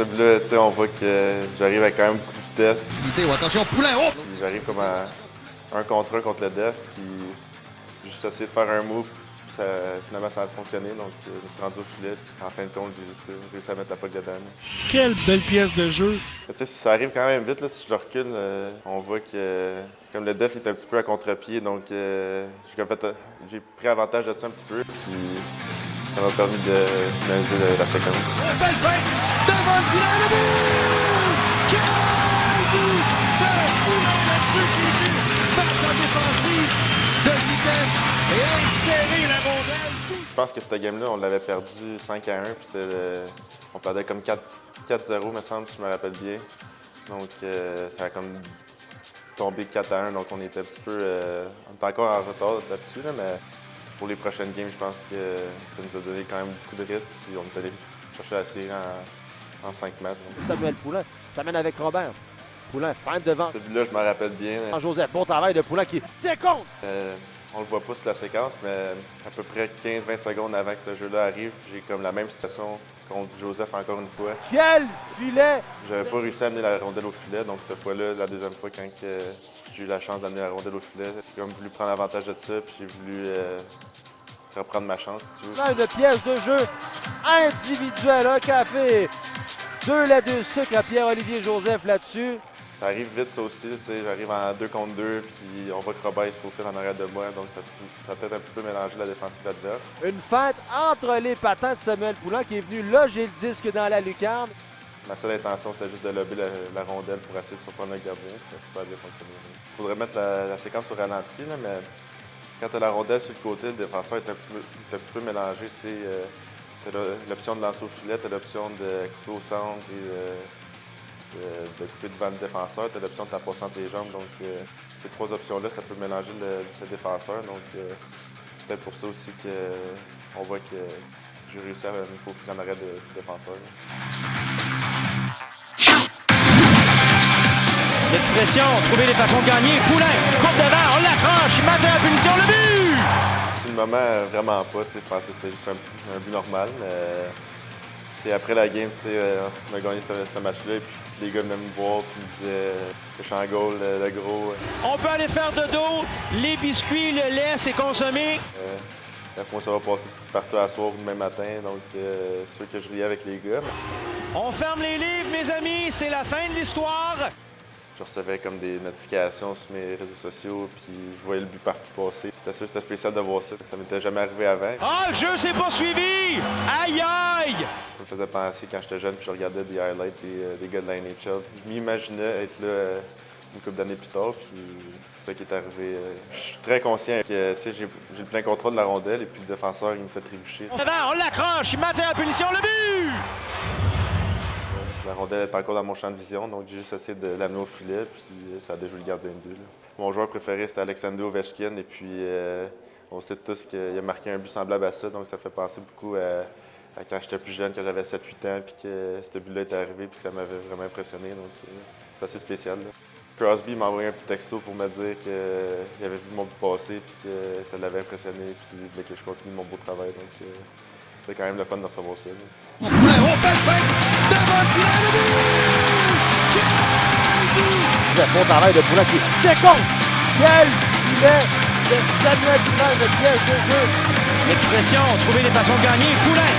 ce but-là, on voit que j'arrive avec quand même beaucoup de vitesse. Attention, Poulain, oh! J'arrive comme à un contre un contre le def, puis juste essayer de faire un move. Finalement, ça a fonctionné, donc je me suis rendu au filet. En fin de compte, j'ai réussi à mettre la poque dedans. Quelle belle pièce de jeu! Ça arrive quand même vite, là, si je recule, on voit que comme le def est un petit peu à contre-pied, donc j'ai pris avantage de ça un petit peu, puis ça m'a permis de finaliser la séquence. Belle feinte devant le filet, le but! Quel but de Poulain là-dessus qui vit par la défensive de vitesse et insérer la rondelle. Je pense que cette game-là, on l'avait perdu 5-1, puis on perdait comme 4-0, me semble, si je me rappelle bien. Donc ça a comme tombé 4-1, donc on était un petit peu... on était encore en retard là-dessus, là, mais pour les prochaines games, je pense que ça nous a donné quand même beaucoup de rythme, puis on est allé chercher la série en 5 matchs. Donc. Samuel Poulain, ça mène avec Robert. Poulain, feinte devant. Celui-là, je me rappelle bien. Joseph, bon travail de Poulain qui tient compte. On le voit pas sur la séquence, mais à peu près 15-20 secondes avant que ce jeu-là arrive, j'ai comme la même situation contre Joseph encore une fois. Quel filet! J'avais pas réussi à amener la rondelle au filet, donc cette fois-là, la deuxième fois, quand j'ai eu la chance d'amener la rondelle au filet, j'ai comme voulu prendre avantage de ça, puis j'ai voulu reprendre ma chance, si tu veux. Une pièce de jeu individuelle, un café. 2 laits de sucre à Pierre-Olivier Joseph là-dessus. Ça arrive vite, ça aussi. J'arrive en 2 contre 2, puis on voit que Robert se faufile en arrière de moi, donc ça a peut-être un petit peu mélangé la défensive adverse. Une feinte entre les patins de Samuel Poulain qui est venu loger le disque dans la lucarne. Ma seule intention, c'était juste de lober la rondelle pour essayer de surprendre le gardien. Ça a super bien fonctionné. Il faudrait mettre la séquence au ralenti, là, mais quand tu as la rondelle sur le côté, le défenseur est un petit peu mélangé. Tu as l'option de lancer au filet, tu as l'option de couper au centre et de couper devant le défenseur, tu as l'option de t'approcher entre les jambes. Donc, ces 3 options-là, ça peut mélanger le défenseur. Donc, c'est peut-être pour ça aussi qu'on voit que j'ai réussi à me faufiler en arrière du défenseur. L'expression, trouver des façons de gagner. Poulain, coupe devant, on l'accroche, il maintient la punition, le but! Sur le moment, vraiment pas. Je pensais que c'était juste un but normal. Mais c'est après la game, on a gagné ce match-là. Et puis les gars venaient me voir et me disaient le Changol, le gros. On peut aller faire de dos, les biscuits, le lait, c'est consommé. Moi, ça va passer partout à soir ou demain matin. Donc, c'est sûr que je riais avec les gars. On ferme les livres, mes amis, c'est la fin de l'histoire. Je recevais comme des notifications sur mes réseaux sociaux, puis je voyais le but partout passer. C'était sûr, c'était spécial de voir ça. Ça m'était jamais arrivé avant. Ah, le jeu s'est poursuivi! Aïe, aïe! Ça me faisait penser quand j'étais jeune, puis je regardais des highlights des gars de la NHL. Je m'imaginais être là une couple d'années plus tard, puis c'est ça qui est arrivé. Je suis très conscient que j'ai le plein contrôle de la rondelle, et puis le défenseur, il me fait trébucher. On l'accroche, il maintient la punition, le but! La rondelle est encore dans mon champ de vision, donc j'ai juste essayé de l'amener au filet, puis ça a déjoué le gardien de but. Mon joueur préféré, c'était Alexander Ovechkin, et puis on sait tous qu'il a marqué un but semblable à ça, donc ça fait penser beaucoup à quand j'étais plus jeune, quand j'avais 7-8 ans, puis que ce but-là est arrivé, puis que ça m'avait vraiment impressionné, donc c'est assez spécial. Là. Crosby m'a envoyé un petit texto pour me dire qu'il avait vu mon but passer, puis que ça l'avait impressionné, puis il voulait que je continue mon beau travail, donc c'est quand même le fun de recevoir ça. Bon travail de Poulain qui tient compte. Quel filet de Samuel Poulain, de pièce de jeu. L'expression, trouver des façons de gagner. Poulain,